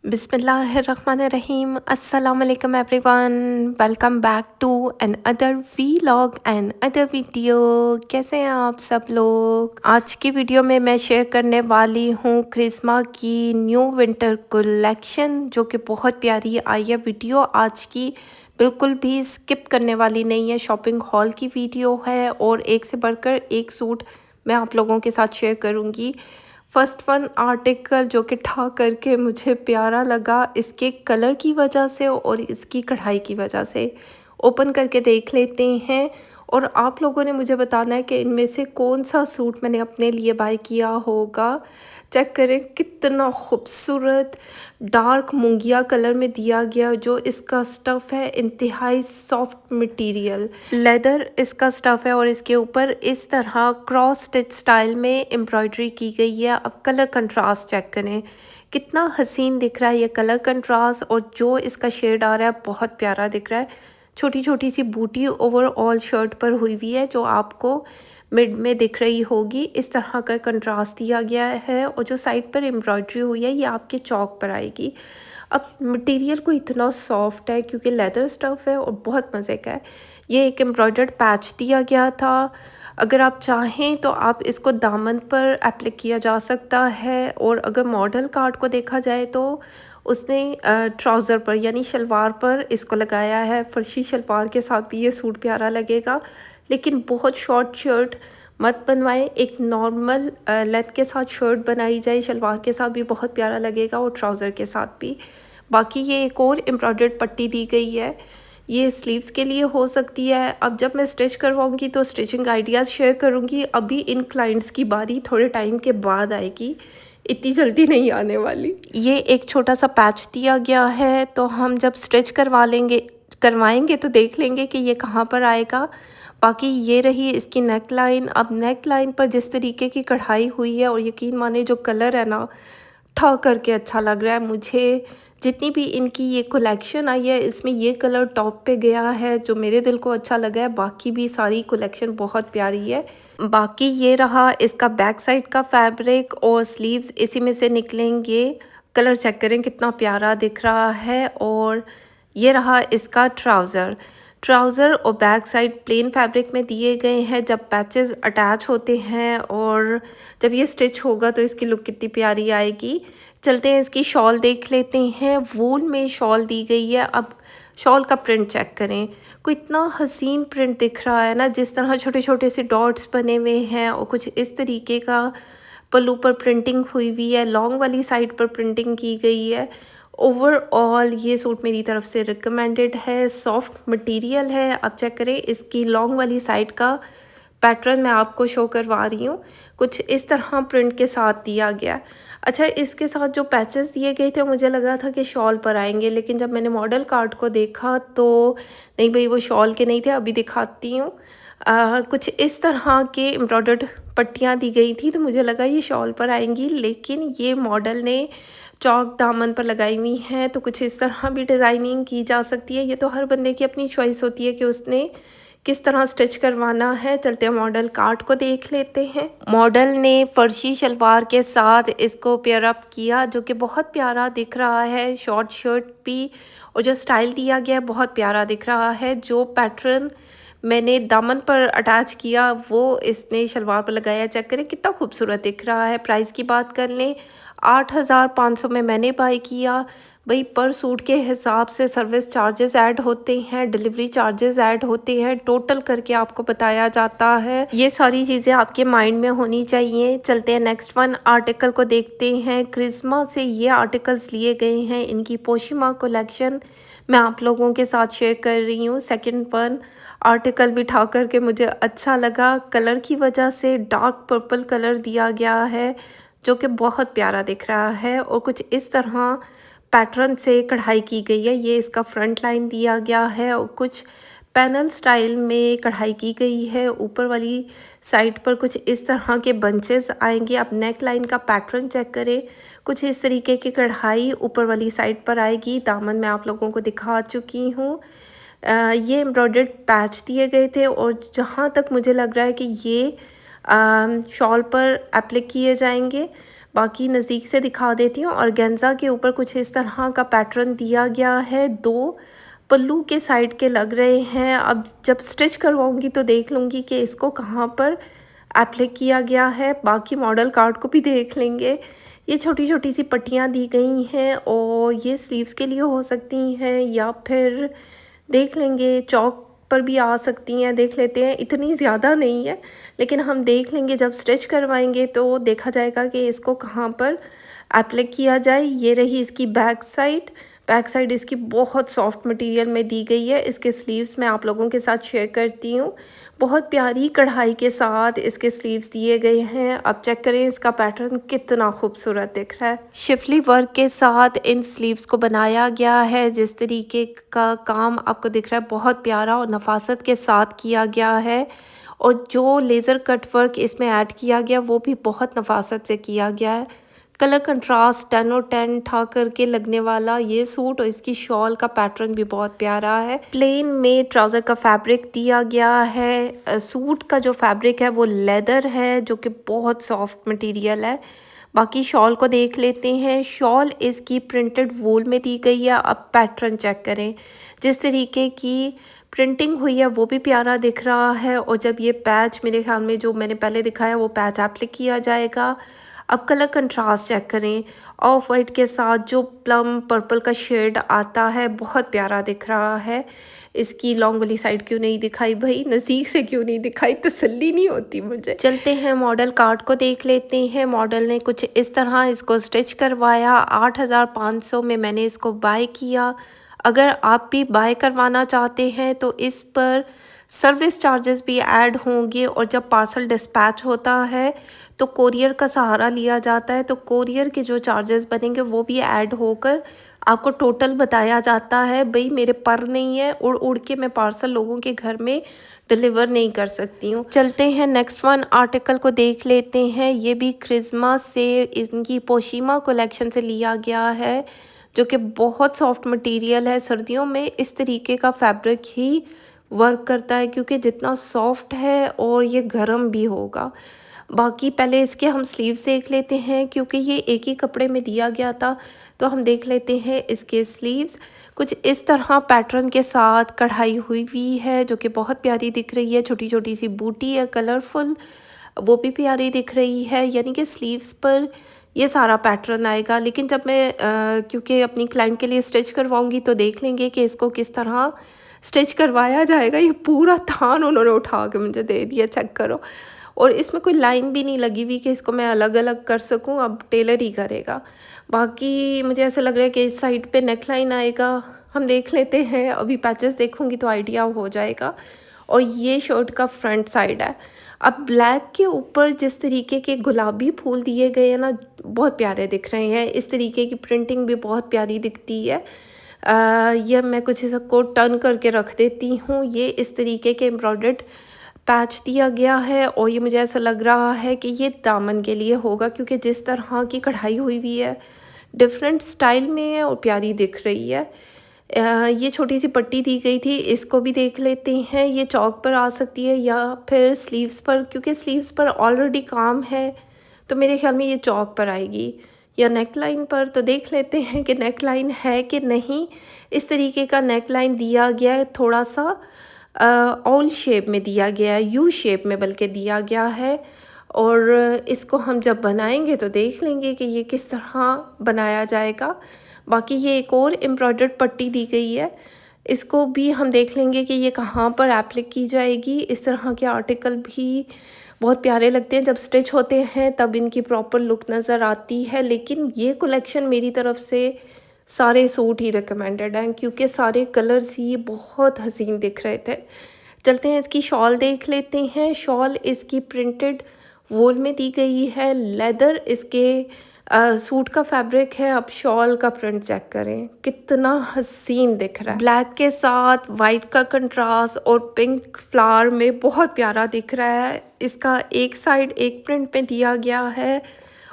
बिस्मिल्लाहिर्रहमानिर्रहीम अस्सलाम वालेकुम everyone. Welcome back to another vlog and other video. कैसे हैं आप सब लोग? आज की वीडियो में मैं शेयर करने वाली हूँ क्रिस्मा की न्यू विंटर कलेक्शन, जो कि बहुत प्यारी आई है। वीडियो आज की बिल्कुल भी स्किप करने वाली नहीं है। शॉपिंग हॉल की वीडियो है और एक से बढ़कर एक सूट मैं आप लोगों के साथ शेयर करूँगी। फर्स्ट वन आर्टिकल जो कि ठा करके मुझे प्यारा लगा इसके कलर की वजह से और इसकी कढ़ाई की वजह से। ओपन करके देख लेते हैं और आप लोगों ने मुझे बताना है कि इनमें से कौन सा सूट मैंने अपने लिए बाय किया होगा। चेक करें कितना खूबसूरत डार्क मूंगिया कलर में दिया गया। जो इसका स्टफ़ है इंतहाई सॉफ्ट मटेरियल लेदर इसका स्टफ़ है और इसके ऊपर इस तरह क्रॉस स्टिच स्टाइल में एम्ब्रॉयडरी की गई है। अब कलर कंट्रास्ट चेक करें कितना हसीन दिख रहा है ये कलर कंट्रास्ट, और जो इसका शेड आ रहा है बहुत प्यारा दिख रहा है। छोटी छोटी सी बूटी ओवरऑल शर्ट पर हुई हुई है जो आपको मिड में दिख रही होगी। इस तरह का कंट्रास्ट दिया गया है और जो साइड पर एम्ब्रॉयडरी हुई है ये आपके चौक पर आएगी। अब मटेरियल को इतना सॉफ्ट है क्योंकि लेदर स्टफ़ है और बहुत मज़े का है। ये एक एम्ब्रॉयडर्ड पैच दिया गया था। अगर आप चाहें तो आप इसको दामन पर एप्लिक किया जा सकता है, और अगर मॉडल कार्ड को देखा जाए तो उसने ट्राउज़र पर यानी शलवार पर इसको लगाया है। फर्शी शलवार के साथ भी ये सूट प्यारा लगेगा, लेकिन बहुत शॉर्ट शर्ट मत बनवाएं। एक नॉर्मल लेंथ के साथ शर्ट बनाई जाए, शलवार के साथ भी बहुत प्यारा लगेगा और ट्राउज़र के साथ भी। बाकी ये एक और एम्ब्रॉयडर्ड पट्टी दी गई है, ये स्लीव्स के लिए हो सकती है। अब जब मैं स्टिच करवाऊंगी तो स्टिचिंग आइडियाज़ शेयर करूंगी। अभी इन क्लाइंट्स की बारी थोड़े टाइम के बाद आएगी, इतनी जल्दी नहीं आने वाली। ये एक छोटा सा पैच दिया गया है, तो हम जब स्टिच करवाएंगे तो देख लेंगे कि ये कहाँ पर आएगा। बाकी ये रही इसकी नेक लाइन। अब नेक लाइन पर जिस तरीके की कढ़ाई हुई है और यकीन माने जो कलर है ना, ठा करके अच्छा लग रहा है मुझे। जितनी भी इनकी ये कलेक्शन आई है इसमें ये कलर टॉप पे गया है जो मेरे दिल को अच्छा लगा है। बाकी भी सारी कलेक्शन बहुत प्यारी है। बाकी ये रहा इसका बैक साइड का फैब्रिक और स्लीव्स इसी में से निकलेंगे। कलर चेक करें कितना प्यारा दिख रहा है। और ये रहा इसका ट्राउज़र और बैक साइड प्लेन फैब्रिक में दिए गए हैं। जब पैचेस अटैच होते हैं और जब ये स्टिच होगा तो इसकी लुक कितनी प्यारी आएगी। चलते हैं इसकी शॉल देख लेते हैं। वूल में शॉल दी गई है। अब शॉल का प्रिंट चेक करें, कोई इतना हसीन प्रिंट दिख रहा है ना, जिस तरह छोटे छोटे से डॉट्स बने हुए हैं और कुछ इस तरीके का पल्लू पर प्रिंटिंग हुई हुई है। लॉन्ग वाली साइड पर प्रिंटिंग की गई है। ओवरऑल ये सूट मेरी तरफ से रिकमेंडेड है। सॉफ्ट मटेरियल है। अब चेक करें इसकी लॉन्ग वाली साइड का पैटर्न मैं आपको शो करवा रही हूँ। कुछ इस तरह प्रिंट के साथ दिया गया। अच्छा, इसके साथ जो पैचेस दिए गए थे मुझे लगा था कि शॉल पर आएंगे, लेकिन जब मैंने मॉडल कार्ड को देखा तो नहीं भाई, वो शॉल के नहीं थे। अभी दिखाती हूँ। कुछ इस तरह के एम्ब्रॉयडर्ड पट्टियाँ दी गई थी तो मुझे लगा ये शॉल पर आएंगी, लेकिन ये मॉडल ने चौक दामन पर लगाई हुई हैं। तो कुछ इस तरह भी डिज़ाइनिंग की जा सकती है। ये तो हर बंदे की अपनी चॉइस होती है कि उसने किस तरह स्टिच करवाना है। चलते हैं मॉडल कार्ड को देख लेते हैं। मॉडल ने फर्शी शलवार के साथ इसको पेयर अप किया जो कि बहुत प्यारा दिख रहा है। शॉर्ट शर्ट भी, और जो स्टाइल दिया गया है बहुत प्यारा दिख रहा है। जो पैटर्न मैंने दामन पर अटैच किया वो इसने शलवार पर लगाया। चेक करें कितना खूबसूरत दिख रहा है। प्राइस की बात कर लें 8500 में मैंने बाय किया। भाई पर सूट के हिसाब से सर्विस चार्जेस ऐड होते हैं, डिलीवरी चार्जेस ऐड होते हैं, टोटल करके आपको बताया जाता है। ये सारी चीज़ें आपके माइंड में होनी चाहिए। चलते हैं नेक्स्ट वन आर्टिकल को देखते हैं। क्रिस्मा से ये आर्टिकल्स लिए गए हैं। इनकी पोशिमा कलेक्शन मैं आप लोगों के साथ शेयर कर रही हूँ। सेकंड वन आर्टिकल भी उठा करके मुझे अच्छा लगा। कलर की वजह से डार्क पर्पल कलर दिया गया है जो कि बहुत प्यारा दिख रहा है, और कुछ इस तरह पैटर्न से कढ़ाई की गई है। ये इसका फ्रंट लाइन दिया गया है और कुछ पैनल स्टाइल में कढ़ाई की गई है। ऊपर वाली साइड पर कुछ इस तरह के बंचेस आएंगे। आप नेक लाइन का पैटर्न चेक करें, कुछ इस तरीके की कढ़ाई ऊपर वाली साइड पर आएगी। दामन मैं आप लोगों को दिखा चुकी हूँ। ये एम्ब्रॉयडर्ड पैच दिए गए थे और जहाँ तक मुझे लग रहा है कि ये शॉल पर एप्लिक किए जाएंगे। बाकी नज़दीक से दिखा देती हूँ। ऑर्गेन्जा के ऊपर कुछ इस तरह का पैटर्न दिया गया है, 2 पल्लू के साइड के लग रहे हैं। अब जब स्टिच करवाऊँगी तो देख लूँगी कि इसको कहाँ पर एप्लाई किया गया है। बाकी मॉडल कार्ड को भी देख लेंगे। ये छोटी-छोटी सी पट्टियाँ दी गई हैं और ये स्लीव्स के लिए हो सकती हैं या फिर देख लेंगे चौक पर भी आ सकती हैं, देख लेते हैं। इतनी ज़्यादा नहीं है, लेकिन हम देख लेंगे जब स्टिच करवाएंगे तो देखा जाएगा कि इसको कहाँ पर एप्लाई किया जाए। ये रही इसकी बैक साइड। बैक साइड इसकी बहुत सॉफ्ट मटेरियल में दी गई है। इसके स्लीव्स मैं आप लोगों के साथ शेयर करती हूँ। बहुत प्यारी कढ़ाई के साथ इसके स्लीव्स दिए गए हैं। अब चेक करें इसका पैटर्न कितना खूबसूरत दिख रहा है। शिफली वर्क के साथ इन स्लीव्स को बनाया गया है। जिस तरीके का काम आपको दिख रहा है बहुत प्यारा और नफासत के साथ किया गया है। और जो लेज़र कट वर्क इसमें ऐड किया गया वो भी बहुत नफासत से किया गया है। कलर कंट्रास्ट 10 और 10 ठा करके लगने वाला ये सूट और इसकी शॉल का पैटर्न भी बहुत प्यारा है। प्लेन में ट्राउज़र का फैब्रिक दिया गया है। सूट का जो फैब्रिक है वो लेदर है जो कि बहुत सॉफ्ट मटेरियल है। बाकी शॉल को देख लेते हैं। शॉल इसकी प्रिंटेड वूल में दी गई है। अब पैटर्न चेक करें, जिस तरीके की प्रिंटिंग हुई है वो भी प्यारा दिख रहा है। और जब ये पैच मेरे ख्याल में जो मैंने पहले दिखाया वो पैच एप्लाई किया जाएगा। अब कलर कंट्रास्ट चेक करें, ऑफ वाइट के साथ जो प्लम पर्पल का शेड आता है बहुत प्यारा दिख रहा है। इसकी लॉन्ग वाली साइड क्यों नहीं दिखाई भाई, नज़दीक से क्यों नहीं दिखाई, तसल्ली नहीं होती मुझे। चलते हैं मॉडल कार्ड को देख लेते हैं। मॉडल ने कुछ इस तरह इसको स्टिच करवाया। 8500 में मैंने इसको बाय किया। अगर आप भी बाय करवाना चाहते हैं तो इस पर सर्विस चार्जेस भी ऐड होंगे और जब पार्सल डिस्पैच होता है तो कोरियर का सहारा लिया जाता है, तो कोरियर के जो चार्जेस बनेंगे वो भी ऐड होकर आपको टोटल बताया जाता है। भाई मेरे पर नहीं है, उड़ उड़ के मैं पार्सल लोगों के घर में डिलीवर नहीं कर सकती हूँ। चलते हैं नेक्स्ट वन आर्टिकल को देख लेते हैं। ये भी क्रिसमस से इनकी पोशीमा कलेक्शन से लिया गया है जो कि बहुत सॉफ्ट मटेरियल है। सर्दियों में इस तरीके का फैब्रिक ही वर्क करता है क्योंकि जितना सॉफ्ट है और ये गर्म भी होगा। बाकी पहले इसके हम स्लीव्स देख लेते हैं क्योंकि ये एक ही कपड़े में दिया गया था, तो हम देख लेते हैं इसके स्लीव्स। कुछ इस तरह पैटर्न के साथ कढ़ाई हुई है जो कि बहुत प्यारी दिख रही है। छोटी छोटी सी बूटी है कलरफुल, वो भी प्यारी दिख रही है। यानी कि स्लीव्स पर ये सारा पैटर्न आएगा। लेकिन जब मैं क्योंकि अपनी क्लाइंट के लिए स्टिच करवाऊंगी तो देख लेंगे कि इसको किस तरह स्टिच करवाया जाएगा। ये पूरा थान उन्होंने उठा के मुझे दे दिया, चेक करो। और इसमें कोई लाइन भी नहीं लगी हुई कि इसको मैं अलग अलग कर सकूं, अब टेलर ही करेगा। बाकी मुझे ऐसा लग रहा है कि इस साइड पे नेक लाइन आएगा, हम देख लेते हैं। अभी पैचेस देखूंगी तो आइडिया हो जाएगा। और ये शर्ट का फ्रंट साइड है। अब ब्लैक के ऊपर जिस तरीके के गुलाबी फूल दिए गए हैं ना, बहुत प्यारे दिख रहे हैं। इस तरीके की प्रिंटिंग भी बहुत प्यारी दिखती है। ये मैं कुछ इसको टर्न करके रख देती हूँ। ये इस तरीके के एम्ब्रॉयडर्ड पैच दिया गया है और ये मुझे ऐसा लग रहा है कि ये दामन के लिए होगा क्योंकि जिस तरह की कढ़ाई हुई है डिफरेंट स्टाइल में है और प्यारी दिख रही है। ये छोटी सी पट्टी दी गई थी, इसको भी देख लेते हैं। ये चौक पर आ सकती है या फिर स्लीव्स पर, क्योंकि स्लीव्स पर ऑलरेडी काम है तो मेरे ख्याल में ये चौक पर आएगी या नेक लाइन पर। तो देख लेते हैं कि नेक लाइन है कि नहीं। इस तरीके का नेक लाइन दिया गया है, थोड़ा सा ऑल शेप में दिया गया है, यू शेप में बल्कि दिया गया है। और इसको हम जब बनाएंगे तो देख लेंगे कि ये किस तरह बनाया जाएगा। बाकी ये एक और एम्ब्रॉयडर्ड पट्टी दी गई है, इसको भी हम देख लेंगे कि ये कहाँ पर एप्लिक की जाएगी। इस तरह के आर्टिकल भी बहुत प्यारे लगते हैं, जब स्टिच होते हैं तब इनकी प्रॉपर लुक नज़र आती है। लेकिन ये कलेक्शन मेरी तरफ से सारे सूट ही रिकमेंडेड हैं क्योंकि सारे कलर्स ही बहुत हसीन दिख रहे थे। चलते हैं इसकी शॉल देख लेते हैं। शॉल इसकी प्रिंटेड वूल में दी गई है, लेदर इसके सूट का फैब्रिक है। अब शॉल का प्रिंट चेक करें, कितना हसीन दिख रहा है। ब्लैक के साथ वाइट का कंट्रास्ट और पिंक फ्लावर में बहुत प्यारा दिख रहा है। इसका एक साइड एक प्रिंट में दिया गया है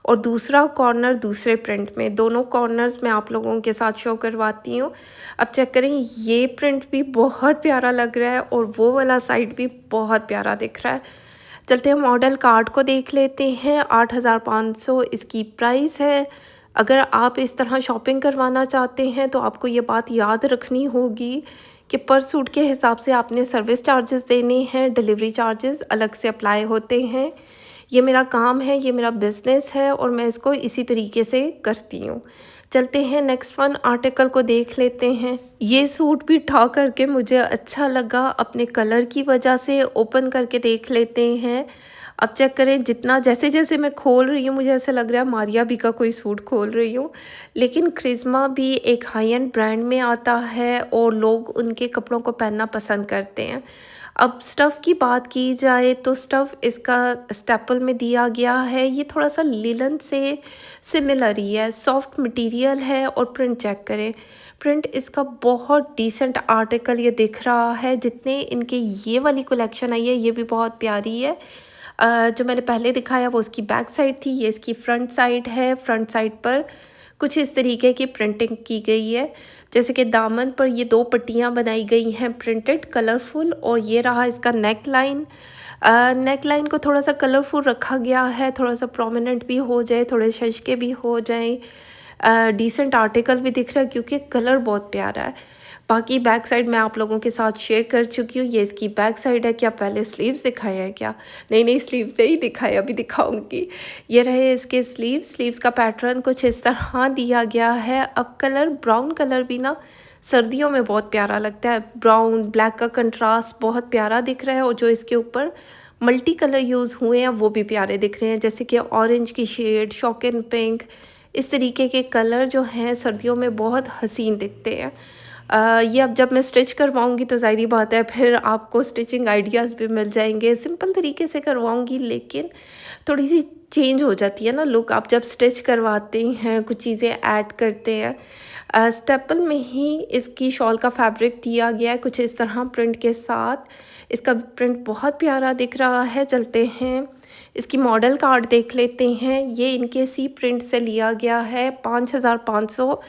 और दूसरा कॉर्नर दूसरे प्रिंट में। दोनों कॉर्नर्स मैं आप लोगों के साथ शो करवाती हूँ। अब चेक करें, ये प्रिंट भी बहुत प्यारा लग रहा है और वो वाला साइड भी बहुत प्यारा दिख रहा है। चलते हैं मॉडल कार्ड को देख लेते हैं। 8,500 इसकी प्राइस है। अगर आप इस तरह शॉपिंग करवाना चाहते हैं तो आपको ये बात याद रखनी होगी कि पर सूट के हिसाब से आपने सर्विस चार्जेस देने हैं, डिलीवरी चार्जेस अलग से अप्लाई होते हैं। ये मेरा काम है, ये मेरा बिज़नेस है और मैं इसको इसी तरीके से करती हूँ। चलते हैं नेक्स्ट वन आर्टिकल को देख लेते हैं। ये सूट भी उठा करके मुझे अच्छा लगा अपने कलर की वजह से। ओपन करके देख लेते हैं। अब चेक करें, जितना जैसे-जैसे मैं खोल रही हूँ मुझे ऐसा लग रहा है मारिया बी का कोई सूट खोल रही हूँ। लेकिन क्रिज़्मा भी एक हाई एंड ब्रांड में आता है और लोग उनके कपड़ों को पहनना पसंद करते हैं। अब स्टफ़ की बात की जाए तो स्टफ़ इसका स्टेपल में दिया गया है। ये थोड़ा-सा लिनन से सिमिलर ही है, सॉफ्ट मटेरियल है और प्रिंट चेक करें। प्रिंट इसका बहुत डिसेंट आर्टिकल ये दिख रहा है। जितने इनके ये वाली कलेक्शन आई है ये भी बहुत प्यारी है। जो मैंने पहले दिखाया वो उसकी बैक साइड थी, ये इसकी फ्रंट साइड है। फ्रंट साइड पर कुछ इस तरीके की प्रिंटिंग की गई है, जैसे कि दामन पर ये 2 पट्टियाँ बनाई गई हैं प्रिंटेड कलरफुल। और ये रहा इसका नेक लाइन। नेक लाइन को थोड़ा-सा कलरफुल रखा गया है, थोड़ा-सा प्रोमिनेंट भी हो जाए, थोड़े सजके भी हो जाएँ। डिसेंट आर्टिकल भी दिख रहा है क्योंकि कलर बहुत प्यारा है। बाकी बैक साइड मैं आप लोगों के साथ शेयर कर चुकी हूँ। ये इसकी बैक साइड है। क्या पहले स्लीव्स दिखाया है क्या? नहीं, स्लीव्स से ही दिखाया, अभी दिखाऊँगी। ये रहे इसके स्लीव्स। स्लीव्स का पैटर्न कुछ इस तरह दिया गया है। अब कलर ब्राउन कलर भी ना सर्दियों में बहुत प्यारा लगता है। ब्राउन ब्लैक का कंट्रास्ट बहुत प्यारा दिख रहा है और जो इसके ऊपर मल्टी कलर यूज़ हुए हैं वो भी प्यारे दिख रहे हैं, जैसे कि ऑरेंज की शेड, शॉकिन पिंक। इस तरीके के कलर जो हैं सर्दियों में बहुत हसीन दिखते हैं। ये अब जब मैं स्टिच करवाऊँगी तो ज़ाहिर-सी बात है फिर आपको स्टिचिंग आइडियाज़ भी मिल जाएँगे। सिंपल तरीके से करवाऊँगी लेकिन थोड़ी-सी चेंज हो जाती है ना लुक। आप जब स्टिच करवाते हैं कुछ चीज़ें ऐड करते हैं। स्टेपल में ही इसकी शॉल का फैब्रिक दिया गया है कुछ इस तरह प्रिंट के साथ। इसका प्रिंट बहुत प्यारा दिख रहा है। चलते हैं इसकी मॉडल कार्ड देख लेते हैं। ये इनके सी प्रिंट से लिया गया है। 5,500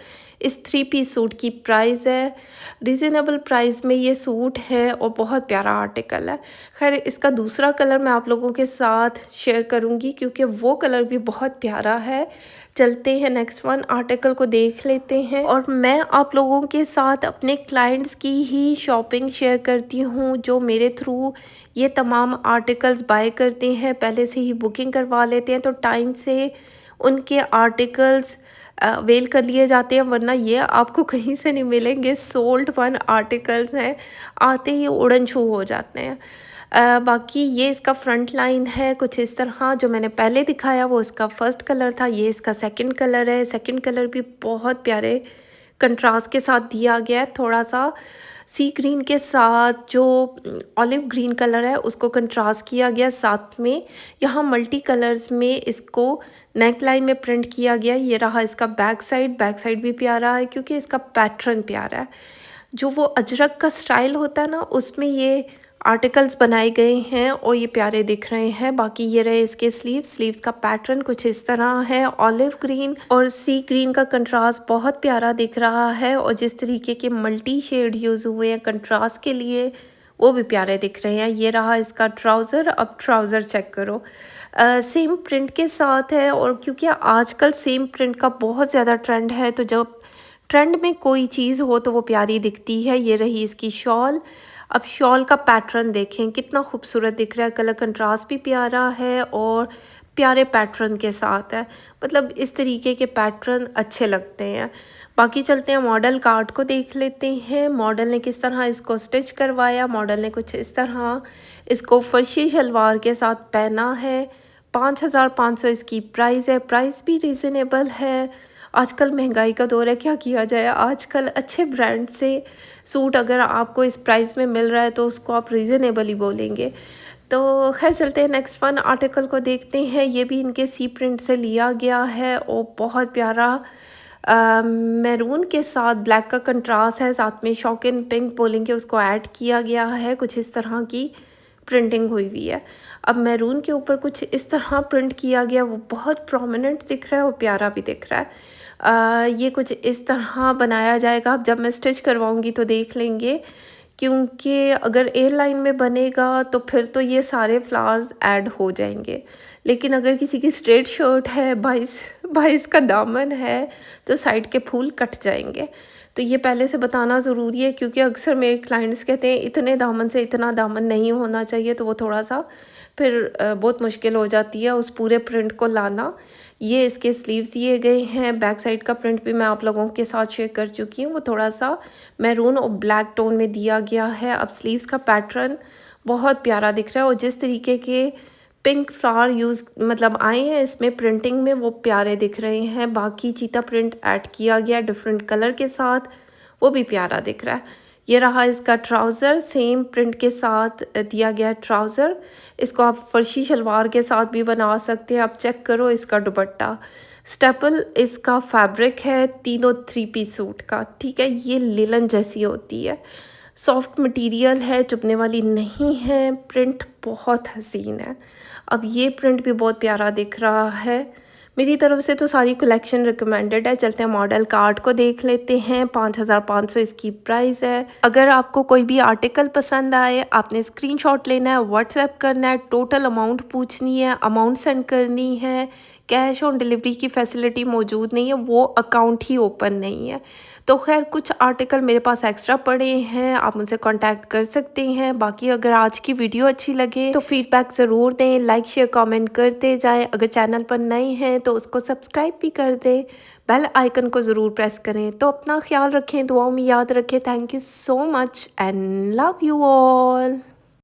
इस 3 पीस सूट की प्राइस है। रीज़नेबल प्राइस में ये सूट है और बहुत प्यारा आर्टिकल है। ख़ैर इसका दूसरा कलर मैं आप लोगों के साथ शेयर करूँगी क्योंकि वो कलर भी बहुत प्यारा है। चलते हैं नेक्स्ट वन आर्टिकल को देख लेते हैं। और मैं आप लोगों के साथ अपने क्लाइंट्स की ही शॉपिंग शेयर करती हूँ जो मेरे थ्रू ये तमाम आर्टिकल्स बाय करते हैं, पहले से ही बुकिंग करवा लेते हैं तो टाइम से उनके आर्टिकल्स अवेल कर लिए जाते हैं, वरना ये आपको कहीं से नहीं मिलेंगे। सोल्ड वन आर्टिकल्स हैं, आते ही उड़न छू हो जाते हैं। बाकी ये इसका फ्रंट लाइन है कुछ इस तरह। जो मैंने पहले दिखाया वो इसका फर्स्ट कलर था, ये इसका सेकंड कलर है। सेकंड कलर भी बहुत प्यारे कंट्रास्ट के साथ दिया गया है। थोड़ा सा सी ग्रीन के साथ जो ऑलिव ग्रीन कलर है उसको कंट्रास्ट किया गया। साथ में यहाँ मल्टी कलर्स में इसको नेक लाइन में प्रिंट किया गया। ये रहा इसका बैक साइड भी प्यारा है क्योंकि इसका पैटर्न प्यारा है। जो वो अजरक का स्टाइल होता है ना उसमें ये आर्टिकल्स बनाए गए हैं और ये प्यारे दिख रहे हैं। बाकी ये रहे इसके स्लीव्स का पैटर्न कुछ इस तरह है। ऑलिव ग्रीन और सी ग्रीन का कंट्रास्ट बहुत प्यारा दिख रहा है और जिस तरीके के मल्टी शेड यूज़ हुए हैं कंट्रास्ट के लिए वो भी प्यारे दिख रहे हैं। ये रहा इसका ट्राउज़र। अब ट्राउज़र चेक करो, सेम प्रिंट के साथ है। और क्योंकि आजकल सेम प्रिंट का बहुत ज़्यादा ट्रेंड है तो जब ट्रेंड में कोई चीज़ हो तो वो प्यारी दिखती है। ये रही इसकी शॉल। अब शॉल का पैटर्न देखें कितना खूबसूरत दिख रहा है। कलर कंट्रास्ट भी प्यारा है और प्यारे पैटर्न के साथ है। मतलब इस तरीके के पैटर्न अच्छे लगते हैं। बाकी चलते हैं मॉडल कार्ड को देख लेते हैं। मॉडल ने किस तरह इसको स्टिच करवाया। मॉडल ने कुछ इस तरह इसको फर्शी शलवार के साथ पहना है। 5,500 इसकी प्राइस है। प्राइस भी रीज़नेबल है। आजकल महंगाई का दौर है, क्या किया जाए। आजकल अच्छे ब्रांड से सूट अगर आपको इस प्राइस में मिल रहा है तो उसको आप रीज़नेबल ही बोलेंगे। तो खैर चलते हैं नेक्स्ट वन आर्टिकल को देखते हैं। ये भी इनके सी प्रिंट से लिया गया है और बहुत प्यारा मैरून के साथ ब्लैक का कंट्रास्ट है। साथ में शॉकिन पिंक बोलेंगे उसको ऐड किया गया है। कुछ इस तरह की प्रिंटिंग हुई हुई है। अब मैरून के ऊपर कुछ इस तरह प्रिंट किया गया, वो बहुत प्रोमिनेंट दिख रहा है और प्यारा भी दिख रहा है। ये कुछ इस तरह बनाया जाएगा। अब जब मैं स्टिच करवाऊंगी तो देख लेंगे क्योंकि अगर एयरलाइन में बनेगा तो फिर तो ये सारे फ्लावर्स ऐड हो जाएंगे, लेकिन अगर किसी की स्ट्रेट शर्ट है, 22 का दामन है, तो साइड के फूल कट जाएंगे। तो ये पहले से बताना ज़रूरी है, क्योंकि अक्सर मेरे क्लाइंट्स कहते हैं इतने दामन से इतना दामन नहीं होना चाहिए, तो वो थोड़ा सा फिर बहुत मुश्किल हो जाती है उस पूरे प्रिंट को लाना। ये इसके स्लीव्स दिए गए हैं, बैक साइड का प्रिंट भी मैं आप लोगों के साथ शेयर कर चुकी हूँ, वो थोड़ा सा मैरून और ब्लैक टोन में दिया गया है। अब स्लीव्स का पैटर्न बहुत प्यारा दिख रहा है, और जिस तरीके के पिंक फ्लावर यूज़ मतलब आए हैं इसमें प्रिंटिंग में, वो प्यारे दिख रहे हैं। बाकी चीता प्रिंट ऐड किया गया डिफरेंट कलर के साथ, वो भी प्यारा दिख रहा है। ये रहा इसका ट्राउज़र, सेम प्रिंट के साथ दिया गया ट्राउज़र। इसको आप फर्शी शलवार के साथ भी बना सकते हैं। आप चेक करो इसका दुपट्टा, स्टेपल इसका फैब्रिक है, तीनों 3 पीस सूट का, ठीक है। ये लिलन जैसी होती है, सॉफ्ट मटेरियल है, चुभने वाली नहीं है, प्रिंट बहुत हसीन है। अब ये प्रिंट भी बहुत प्यारा दिख रहा है। मेरी तरफ से तो सारी कलेक्शन रिकमेंडेड है। चलते हैं मॉडल कार्ड को देख लेते हैं। 5500 इसकी प्राइस है। अगर आपको कोई भी आर्टिकल पसंद आए, आपने स्क्रीनशॉट लेना है, व्हाट्सएप करना है, टोटल अमाउंट पूछनी है, अमाउंट सेंड करनी है। कैश ऑन डिलीवरी की फैसिलिटी मौजूद नहीं है, वो अकाउंट ही ओपन नहीं है। तो खैर कुछ आर्टिकल मेरे पास एक्स्ट्रा पड़े हैं, आप मुझसे कांटेक्ट कर सकते हैं। बाकी अगर आज की वीडियो अच्छी लगे तो फीडबैक ज़रूर दें, लाइक शेयर कमेंट करते जाएं। अगर चैनल पर नए हैं तो उसको सब्सक्राइब भी कर दें, बेल आइकन को ज़रूर प्रेस करें। तो अपना ख्याल रखें, दुआओं में याद रखें। Thank you so much and love you all.